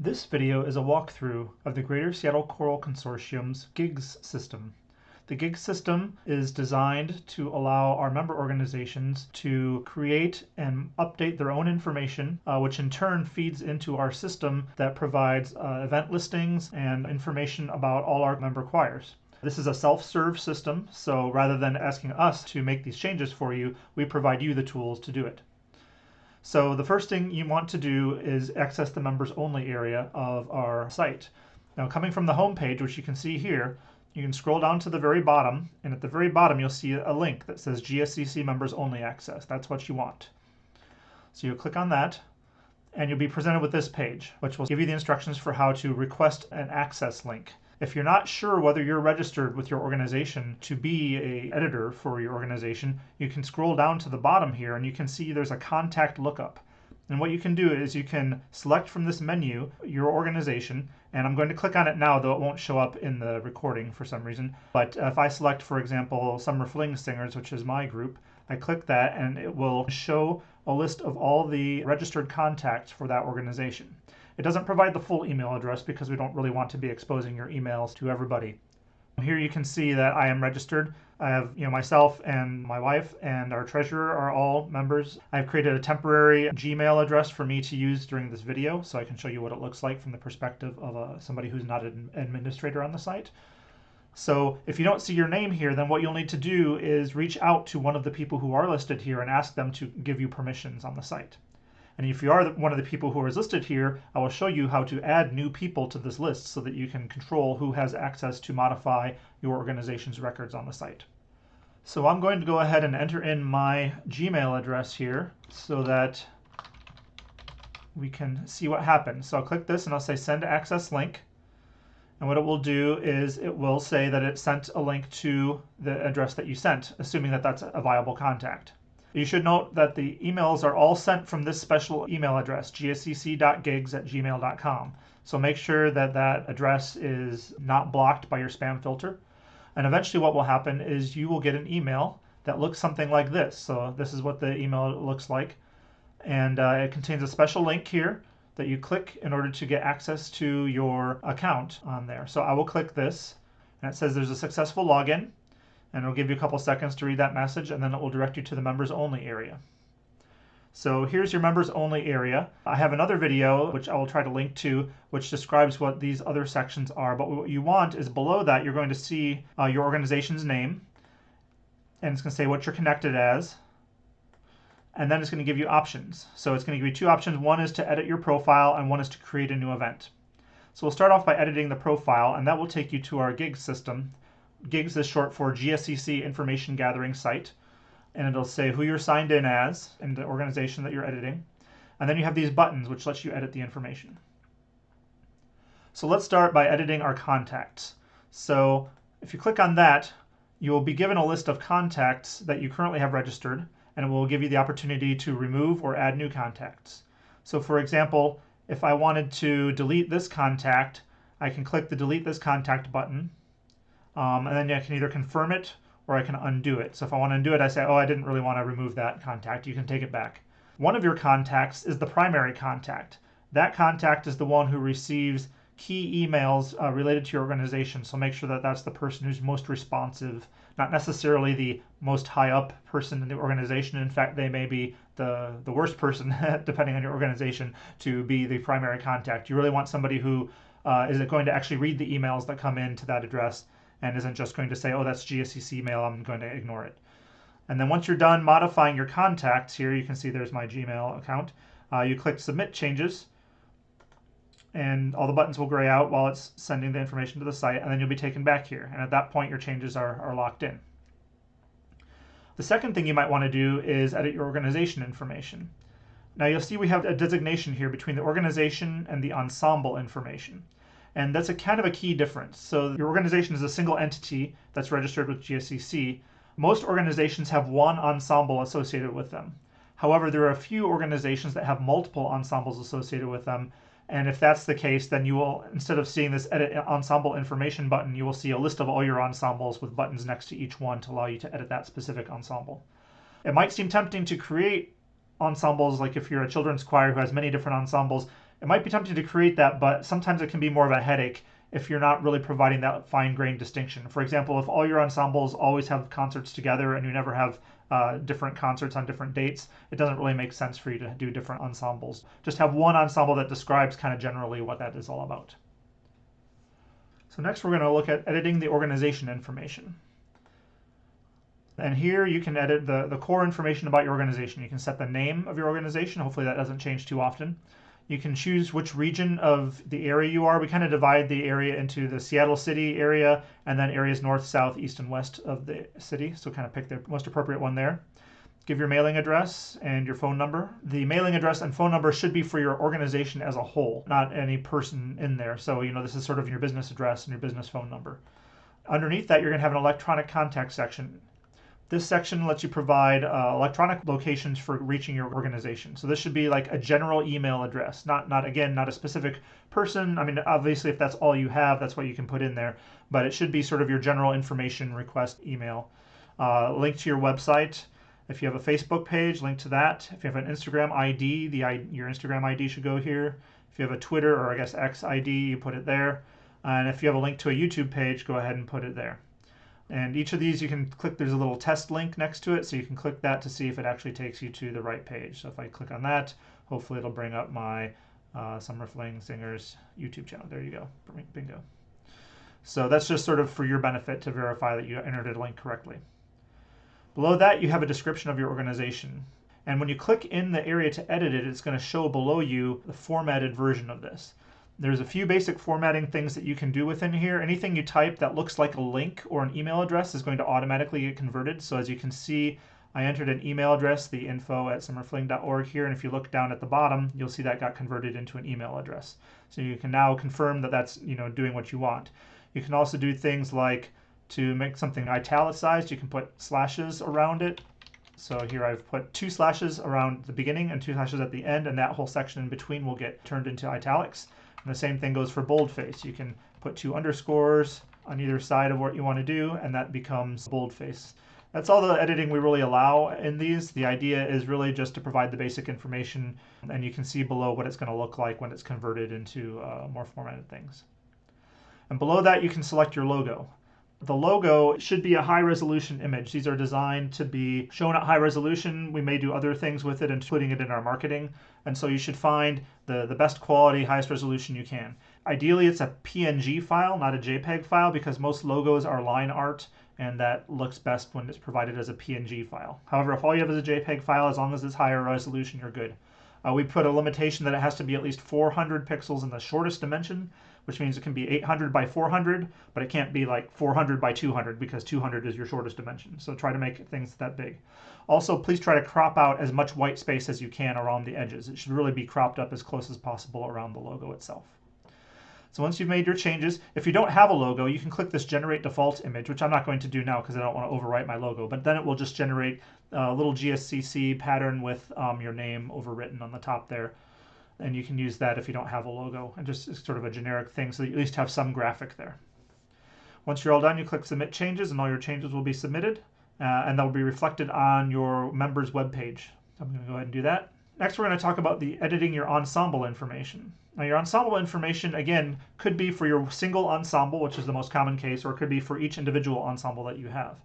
This video is a walkthrough of the Greater Seattle Choral Consortium's GIGS system. The GIGS system is designed to allow our member organizations to create and update their own information, which in turn feeds into our system that provides event listings and information about all our member choirs. This is a self-serve system, so rather than asking us to make these changes for you, we provide you the tools to do it. So the first thing you want to do is access the members only area of our site. Now, coming from the home page, which you can see here, you can scroll down to the very bottom, and at the very bottom you'll see a link that says GSCC members only access. That's what you want. So you'll click on that, and you'll be presented with this page, which will give you the instructions for how to request an access link. If you're not sure whether you're registered with your organization to be an editor for your organization, you can scroll down to the bottom here and you can see there's a contact lookup. And what you can do is you can select from this menu your organization, and I'm going to click on it now, though it won't show up in the recording for some reason. But if I select, for example, Summer Fling Singers, which is my group, I click that and it will show a list of all the registered contacts for that organization. It doesn't provide the full email address because we don't really want to be exposing your emails to everybody. Here you can see that I am registered. I have myself and my wife and our treasurer are all members. I've created a temporary Gmail address for me to use during this video so I can show you what it looks like from the perspective of somebody who's not an administrator on the site. So if you don't see your name here, then what you'll need to do is reach out to one of the people who are listed here and ask them to give you permissions on the site. And if you are one of the people who are listed here, I will show you how to add new people to this list so that you can control who has access to modify your organization's records on the site. So I'm going to go ahead and enter in my Gmail address here so that we can see what happens. So I'll click this and I'll say send access link. And what it will do is it will say that it sent a link to the address that you sent, assuming that that's a viable contact. You should note that the emails are all sent from this special email address, gscc.gigs@gmail.com. So make sure that that address is not blocked by your spam filter. And eventually what will happen is you will get an email that looks something like this. So this is what the email looks like. And it contains a special link here that you click in order to get access to your account on there. So I will click this, and it says there's a successful login. And it'll give you a couple seconds to read that message, and then it will direct you to the members only area. So here's your members only area. I have another video, which I will try to link to, which describes what these other sections are. But what you want is below that, you're going to see your organization's name, and it's going to say what you're connected as. And then it's going to give you options. So it's going to give you two options. One is to edit your profile, and one is to create a new event. So we'll start off by editing the profile, and that will take you to our GIGS system. GIGS is short for GSCC Information Gathering Site, and it'll say who you're signed in as and the organization that you're editing. And then you have these buttons which lets you edit the information. So let's start by editing our contacts. So if you click on that, you will be given a list of contacts that you currently have registered, and it will give you the opportunity to remove or add new contacts. So for example, if I wanted to delete this contact, I can click the delete this contact button. And then I can either confirm it or I can undo it. So if I want to undo it, I say, oh, I didn't really want to remove that contact. You can take it back. One of your contacts is the primary contact. That contact is the one who receives key emails related to your organization. So make sure that that's the person who's most responsive, not necessarily the most high up person in the organization. In fact, they may be the worst person, depending on your organization, to be the primary contact. You really want somebody who is going to actually read the emails that come in to that address, and isn't just going to say, oh, that's GSCC email, I'm going to ignore it. And then once you're done modifying your contacts here, you can see there's my Gmail account. You click Submit Changes, and all the buttons will gray out while it's sending the information to the site, and then you'll be taken back here. And at that point, your changes are locked in. The second thing you might want to do is edit your organization information. Now you'll see we have a designation here between the organization and the ensemble information. And that's a kind of a key difference. So your organization is a single entity that's registered with GSCC. Most organizations have one ensemble associated with them. However, there are a few organizations that have multiple ensembles associated with them. And if that's the case, then you will, instead of seeing this edit ensemble information button, you will see a list of all your ensembles with buttons next to each one to allow you to edit that specific ensemble. It might seem tempting to create ensembles, like if you're a children's choir who has many different ensembles, It might be tempting to create that, but sometimes it can be more of a headache if you're not really providing that fine-grained distinction. For example, if all your ensembles always have concerts together and you never have different concerts on different dates, it doesn't really make sense for you to do different ensembles. Just have one ensemble that describes kind of generally what that is all about. So next we're going to look at editing the organization information. And here you can edit the core information about your organization. You can set the name of your organization. Hopefully that doesn't change too often. You can choose which region of the area you are. We kind of divide the area into the Seattle City area and then areas north, south, east, and west of the city. So kind of pick the most appropriate one there. Give your mailing address and your phone number. The mailing address and phone number should be for your organization as a whole, not any person in there. So, this is sort of your business address and your business phone number. Underneath that, you're going to have an electronic contact section. This section lets you provide electronic locations for reaching your organization. So this should be like a general email address, not a specific person. I mean, obviously, if that's all you have, that's what you can put in there. But it should be sort of your general information request email. Link to your website. If you have a Facebook page, link to that. If you have an Instagram ID, your Instagram ID should go here. If you have a Twitter or I guess X ID, you put it there. And if you have a link to a YouTube page, go ahead and put it there. And each of these you can click, there's a little test link next to it, so you can click that to see if it actually takes you to the right page. So if I click on that, hopefully it'll bring up my Summer Fling Singers YouTube channel. There you go, bingo. So that's just sort of for your benefit to verify that you entered a link correctly. Below that, you have a description of your organization. And when you click in the area to edit it, it's going to show below you the formatted version of this. There's a few basic formatting things that you can do within here. Anything you type that looks like a link or an email address is going to automatically get converted. So as you can see, I entered an email address, the info@summerfling.org here, and if you look down at the bottom, you'll see that got converted into an email address. So you can now confirm that that's doing what you want. You can also do things like to make something italicized, you can put slashes around it. So here I've put 2 slashes around the beginning and 2 slashes at the end, and that whole section in between will get turned into italics. And the same thing goes for boldface. You can put 2 underscores on either side of what you want to do, and that becomes boldface. That's all the editing we really allow in these. The idea is really just to provide the basic information, and you can see below what it's going to look like when it's converted into more formatted things. And below that, you can select your logo. The logo should be a high resolution image. These are designed to be shown at high resolution. We may do other things with it, including it in our marketing. And so you should find the best quality, highest resolution you can. Ideally, it's a PNG file, not a JPEG file, because most logos are line art, and that looks best when it's provided as a PNG file. However, if all you have is a JPEG file, as long as it's higher resolution, you're good. We put a limitation that it has to be at least 400 pixels in the shortest dimension, which means it can be 800 by 400, but it can't be like 400 by 200 because 200 is your shortest dimension. So try to make things that big. Also, please try to crop out as much white space as you can around the edges. It should really be cropped up as close as possible around the logo itself. So once you've made your changes, if you don't have a logo, you can click this Generate Default Image, which I'm not going to do now because I don't want to overwrite my logo, but then it will just generate a little GSCC pattern with your name overwritten on the top there. And you can use that if you don't have a logo, and just sort of a generic thing so that you at least have some graphic there. Once you're all done, you click Submit Changes, and all your changes will be submitted, and they'll be reflected on your members web page. So I'm going to go ahead and do that. Next, we're going to talk about the editing your ensemble information. Now, your ensemble information, again, could be for your single ensemble, which is the most common case, or it could be for each individual ensemble that you have.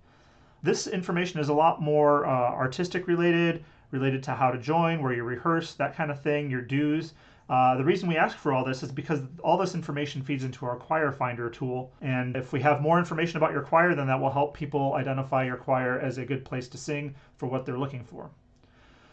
This information is a lot more artistic related to how to join, where you rehearse, that kind of thing, your dues. The reason we ask for all this is because all this information feeds into our choir finder tool, and if we have more information about your choir, then that will help people identify your choir as a good place to sing for what they're looking for.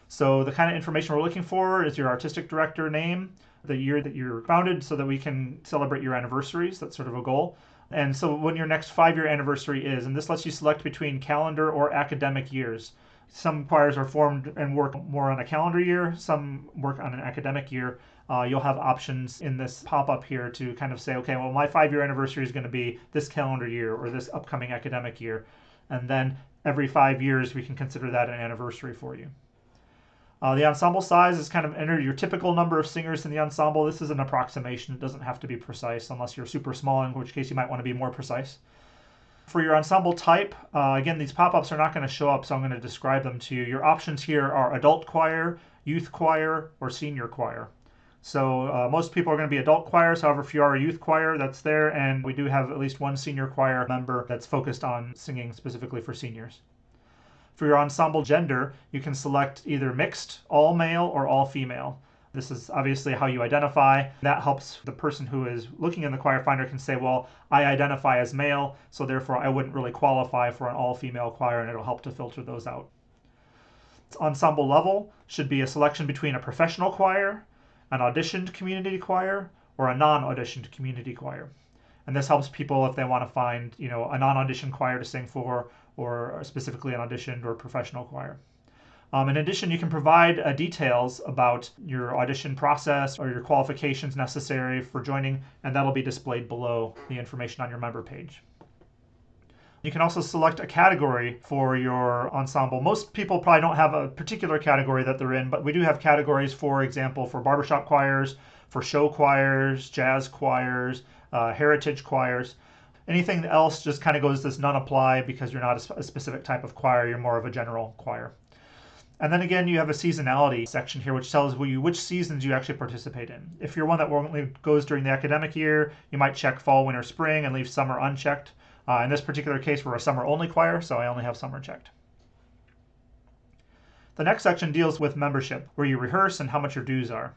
So the kind of information we're looking for is your artistic director name, the year that you're founded, so that we can celebrate your anniversaries. That's sort of a goal. And so when your next 5-year anniversary is, and this lets you select between calendar or academic years. Some choirs are formed and work more on a calendar year, some work on an academic year. You'll have options in this pop-up here to kind of say, okay, well, my 5-year anniversary is going to be this calendar year or this upcoming academic year. And then every 5 years, we can consider that an anniversary for you. The ensemble size is kind of enter your typical number of singers in the ensemble. This is an approximation. It doesn't have to be precise unless you're super small, in which case you might want to be more precise. For your ensemble type, again, these pop-ups are not going to show up, so I'm going to describe them to you. Your options here are adult choir, youth choir, or senior choir. So most people are going to be adult choirs. However, if you are a youth choir, that's there. And we do have at least one senior choir member that's focused on singing specifically for seniors. For your ensemble gender, you can select either mixed, all male, or all female. This is obviously how you identify. That helps the person who is looking in the choir finder can say, well, I identify as male, so therefore I wouldn't really qualify for an all-female choir, and it'll help to filter those out. Ensemble level should be a selection between a professional choir, an auditioned community choir, or a non-auditioned community choir. And this helps people if they want to find, a non-audition choir to sing for, or specifically an auditioned or professional choir. In addition, you can provide details about your audition process or your qualifications necessary for joining, and that'll be displayed below the information on your member page. You can also select a category for your ensemble. Most people probably don't have a particular category that they're in, but we do have categories, for example, for barbershop choirs, for show choirs, jazz choirs, heritage choirs. Anything else just kind of goes this none apply because you're not a specific type of choir, you're more of a general choir. And then again, you have a seasonality section here, which tells you which seasons you actually participate in. If you're one that only goes during the academic year, you might check fall, winter, spring, and leave summer unchecked. In this particular case, we're a summer-only choir, so I only have summer checked. The next section deals with membership, where you rehearse and how much your dues are.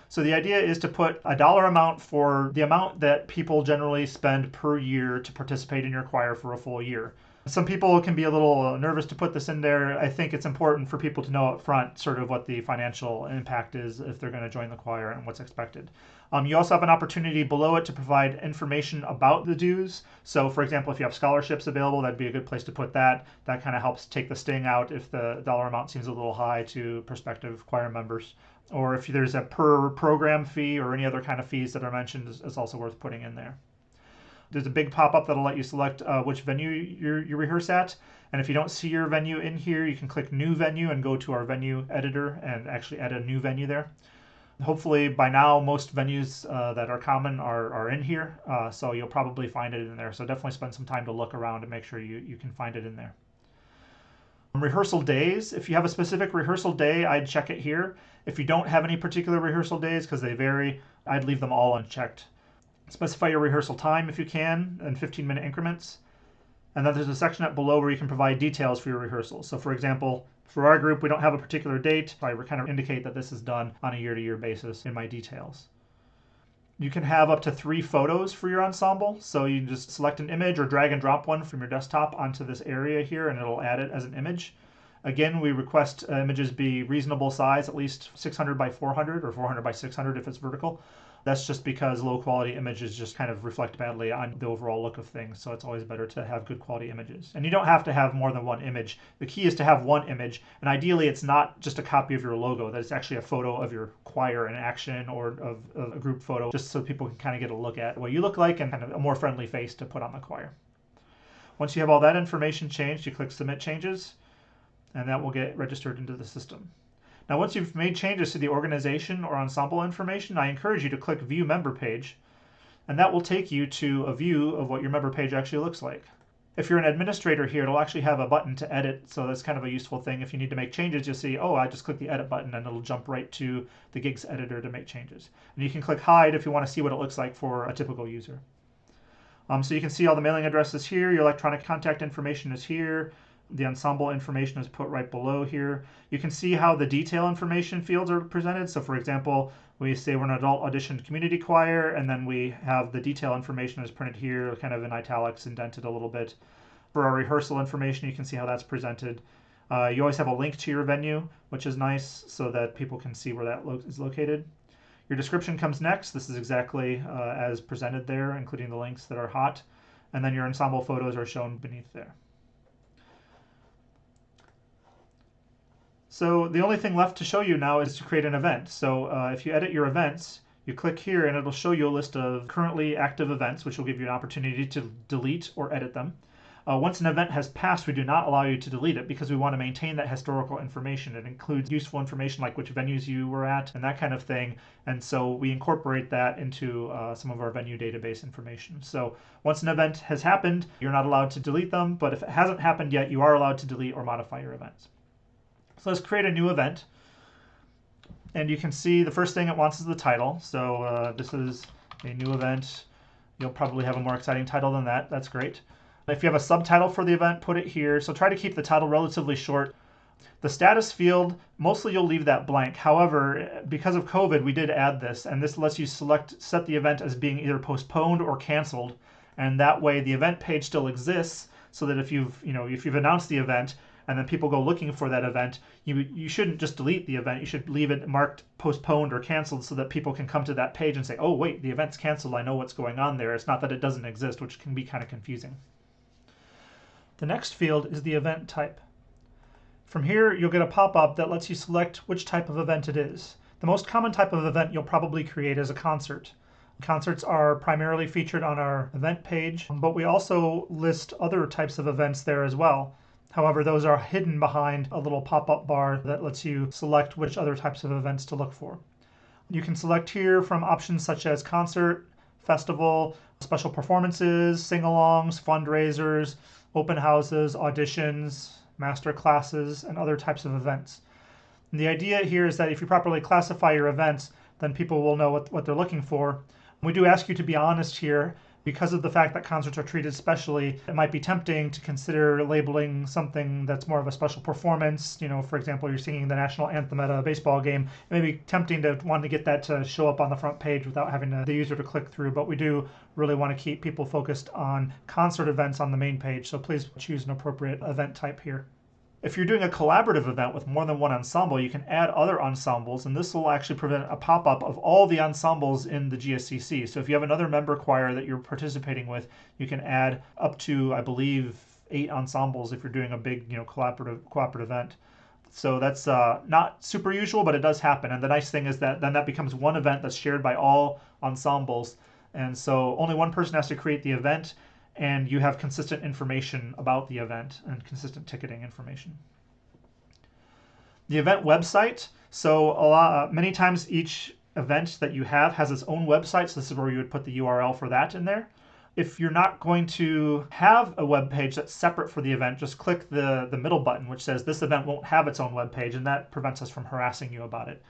So the idea is to put a dollar amount for the amount that people generally spend per year to participate in your choir for a full year. Some people can be a little nervous to put this in there. I think it's important for people to know up front sort of what the financial impact is if they're going to join the choir and what's expected. You also have an opportunity below it to provide information about the dues. So for example, if you have scholarships available, that'd be a good place to put that. That kind of helps take the sting out if the dollar amount seems a little high to prospective choir members. Or if there's a per program fee or any other kind of fees that are mentioned, is also worth putting in there. There's a big pop-up that'll let you select which venue you rehearse at. And if you don't see your venue in here, you can click New Venue and go to our venue editor and actually add a new venue there. Hopefully by now most venues that are common are in here, so you'll probably find it in there. So definitely spend some time to look around and make sure you can find it in there. Rehearsal days. If you have a specific rehearsal day, I'd check it here. If you don't have any particular rehearsal days, because they vary, I'd leave them all unchecked. Specify your rehearsal time if you can in 15-minute increments. And then there's a section up below where you can provide details for your rehearsals. So for example, for our group, we don't have a particular date. I kind of indicate that this is done on a year-to-year basis in my details. You can have up to 3 photos for your ensemble. So you can just select an image or drag and drop one from your desktop onto this area here and it'll add it as an image. Again, we request images be reasonable size, at least 600 by 400 or 400 by 600 if it's vertical. That's just because low quality images just kind of reflect badly on the overall look of things. So it's always better to have good quality images. And you don't have to have more than one image. The key is to have one image. And ideally, it's not just a copy of your logo, that it's actually a photo of your choir in action or of a group photo, just so people can kind of get a look at what you look like and kind of a more friendly face to put on the choir. Once you have all that information changed, you click Submit Changes, and that will get registered into the system. Now, once you've made changes to the organization or ensemble information, I encourage you to click View Member Page, and that will take you to a view of what your member page actually looks like. If you're an administrator here, it'll actually have a button to edit, so that's kind of a useful thing. If you need to make changes, you'll see, oh, I just click the Edit button, and it'll jump right to the Gigs editor to make changes. And you can click Hide if you want to see what it looks like for a typical user. So you can see all the mailing addresses here. Your electronic contact information is here. The ensemble information is put right below here. You can see how the detail information fields are presented. So for example, we say we're an adult auditioned community choir, and then we have the detail information is printed here, kind of in italics, indented a little bit. For our rehearsal information, you can see how that's presented. You always have a link to your venue, which is nice so that people can see where that is located. Your description comes next. This is exactly as presented there, including the links that are hot. And then your ensemble photos are shown beneath there. So the only thing left to show you now is to create an event. So if you edit your events, you click here and it'll show you a list of currently active events, which will give you an opportunity to delete or edit them. Once an event has passed, we do not allow you to delete it because we want to maintain that historical information. It includes useful information like which venues you were at and that kind of thing. And so we incorporate that into some of our venue database information. So once an event has happened, you're not allowed to delete them, but if it hasn't happened yet, you are allowed to delete or modify your events. So let's create a new event. And you can see the first thing it wants is the title. So this is a new event. You'll probably have a more exciting title than that. That's great. If you have a subtitle for the event, put it here. So try to keep the title relatively short. The status field, mostly you'll leave that blank. However, because of COVID, we did add this, and this lets you set the event as being either postponed or canceled. And that way the event page still exists, so that if you've announced the event and then people go looking for that event, you shouldn't just delete the event. You should leave it marked postponed or canceled so that people can come to that page and say, oh wait, the event's canceled. I know what's going on there. It's not that it doesn't exist, which can be kind of confusing. The next field is the event type. From here, you'll get a pop-up that lets you select which type of event it is. The most common type of event you'll probably create is a concert. Concerts are primarily featured on our event page, but we also list other types of events there as well. However, those are hidden behind a little pop-up bar that lets you select which other types of events to look for. You can select here from options such as concert, festival, special performances, sing-alongs, fundraisers, open houses, auditions, master classes, and other types of events. And the idea here is that if you properly classify your events, then people will know what they're looking for. We do ask you to be honest here. Because of the fact that concerts are treated specially, it might be tempting to consider labeling something that's more of a special performance. For example, you're singing the national anthem at a baseball game. It may be tempting to want to get that to show up on the front page without having the user to click through, but we do really want to keep people focused on concert events on the main page, so please choose an appropriate event type here. If you're doing a collaborative event with more than one ensemble, you can add other ensembles, and this will actually prevent a pop-up of all the ensembles in the GSCC. So if you have another member choir that you're participating with, you can add up to, I believe, 8 ensembles if you're doing a big, cooperative event. So that's not super usual, but it does happen. And the nice thing is that then that becomes one event that's shared by all ensembles. And so only one person has to create the event, and you have consistent information about the event and consistent ticketing information. The event website. So many times each event that you have has its own website. So this is where you would put the URL for that in there. If you're not going to have a web page that's separate for the event, just click the middle button, which says this event won't have its own web page, and that prevents us from harassing you about it.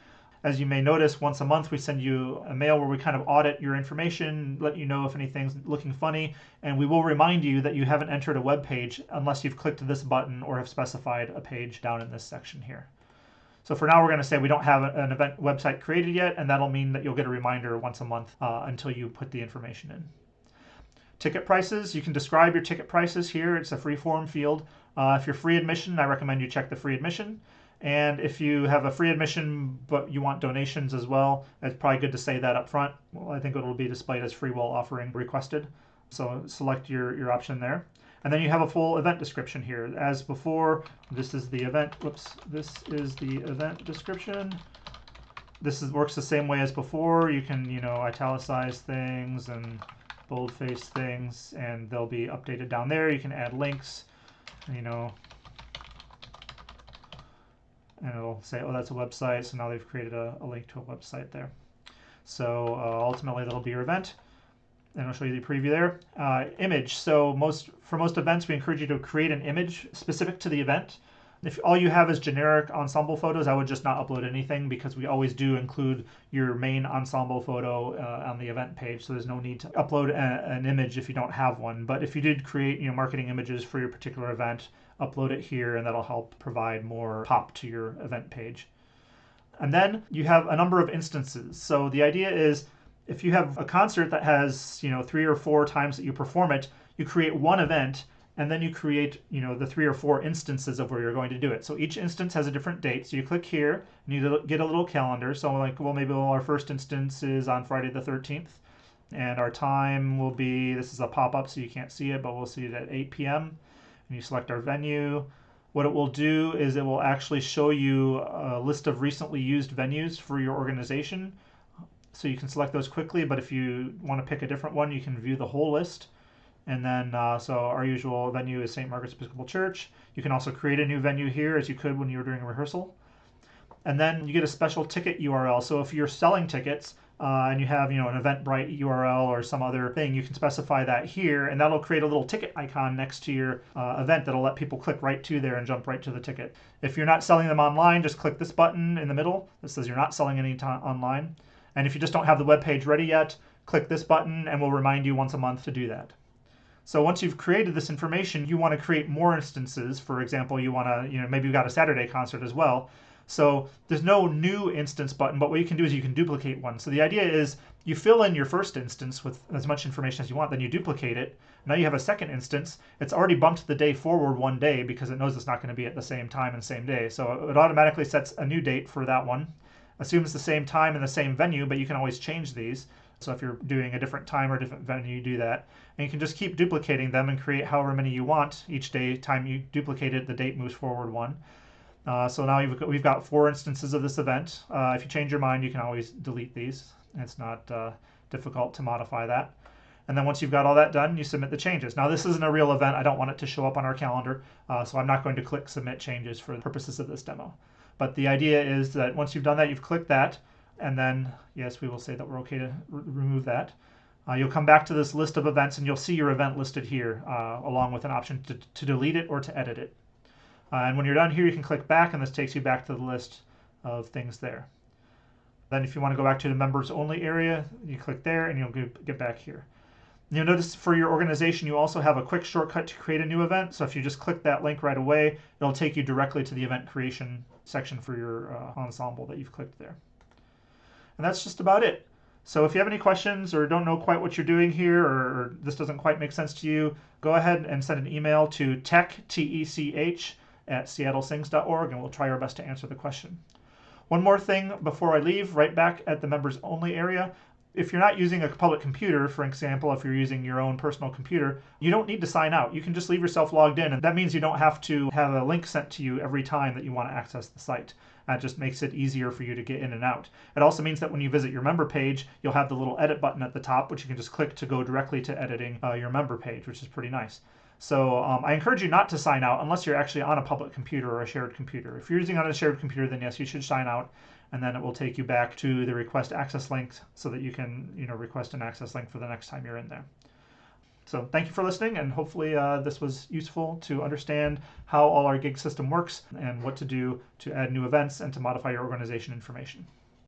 As you may notice, once a month we send you a mail where we kind of audit your information, let you know if anything's looking funny, and we will remind you that you haven't entered a web page unless you've clicked this button or have specified a page down in this section here. So for now, we're going to say we don't have an event website created yet, and that'll mean that you'll get a reminder once a month until you put the information in. Ticket prices, you can describe your ticket prices here. It's a free form field. If you're free admission, I recommend you check the free admission. And if you have a free admission but you want donations as well, it's probably good to say that up front. Well, I think it'll be displayed as free while offering requested. So select your option there. And then you have a full event description here. As before, this is the event description. This works the same way as before. You can, italicize things and boldface things, and they'll be updated down there. You can add links, and it'll say, oh, that's a website. So now they've created a link to a website there. So ultimately, that'll be your event. And I'll show you the preview there. Image. So for most events, we encourage you to create an image specific to the event. If all you have is generic ensemble photos, I would just not upload anything, because we always do include your main ensemble photo on the event page. So there's no need to upload an image if you don't have one. But if you did create marketing images for your particular event, upload it here, and that'll help provide more pop to your event page. And then you have a number of instances. So the idea is, if you have a concert that has 3 or 4 times that you perform it, you create one event, and then you create the 3 or 4 instances of where you're going to do it. So each instance has a different date. So you click here, and you get a little calendar. So maybe our first instance is on Friday the 13th, and our time will be, this is a pop-up so you can't see it, but we'll see it at 8 p.m. And you select our venue. What it will do is it will actually show you a list of recently used venues for your organization. So you can select those quickly, but if you want to pick a different one, you can view the whole list. And then, so our usual venue is St. Margaret's Episcopal Church. You can also create a new venue here, as you could when you were doing a rehearsal. And then you get a special ticket URL. So if you're selling tickets, and you have, an Eventbrite URL or some other thing, you can specify that here, and that'll create a little ticket icon next to your event that'll let people click right to there and jump right to the ticket. If you're not selling them online, just click this button in the middle that says you're not selling any online. And if you just don't have the web page ready yet, click this button and we'll remind you once a month to do that. So once you've created this information, you want to create more instances. For example, you want to, maybe you've got a Saturday concert as well. So there's no new instance button, but what you can do is you can duplicate one. So the idea is you fill in your first instance with as much information as you want, then you duplicate it. Now you have a second instance. It's already bumped the day forward one day because it knows it's not going to be at the same time and same day. So it automatically sets a new date for that one. Assumes the same time and the same venue, but you can always change these. So if you're doing a different time or a different venue, you do that. And you can just keep duplicating them and create however many you want. Each day, time you duplicate it, the date moves forward one. So now we've got 4 instances of this event. If you change your mind, you can always delete these. It's not difficult to modify that. And then once you've got all that done, you submit the changes. Now this isn't a real event. I don't want it to show up on our calendar, so I'm not going to click submit changes for the purposes of this demo. But the idea is that once you've done that, you've clicked that, and then, yes, we will say that we're okay to remove that. You'll come back to this list of events, and you'll see your event listed here, along with an option to delete it or to edit it. And when you're done here, you can click back, and this takes you back to the list of things there. Then if you want to go back to the members only area, you click there, and you'll get back here. You'll notice for your organization, you also have a quick shortcut to create a new event. So if you just click that link right away, it'll take you directly to the event creation section for your ensemble that you've clicked there. And that's just about it. So if you have any questions or don't know quite what you're doing here, or this doesn't quite make sense to you, go ahead and send an email to tech@seattlesings.org, and we'll try our best to answer the question. One more thing before I leave, right back at the members only area. If you're not using a public computer, for example, if you're using your own personal computer, you don't need to sign out. You can just leave yourself logged in, and that means you don't have to have a link sent to you every time that you want to access the site. That just makes it easier for you to get in and out. It also means that when you visit your member page, you'll have the little edit button at the top, which you can just click to go directly to editing your member page, which is pretty nice. So I encourage you not to sign out unless you're actually on a public computer or a shared computer. If you're using on a shared computer, then yes, you should sign out, and then it will take you back to the request access link so that you can request an access link for the next time you're in there. So thank you for listening, and hopefully this was useful to understand how all our gig system works and what to do to add new events and to modify your organization information.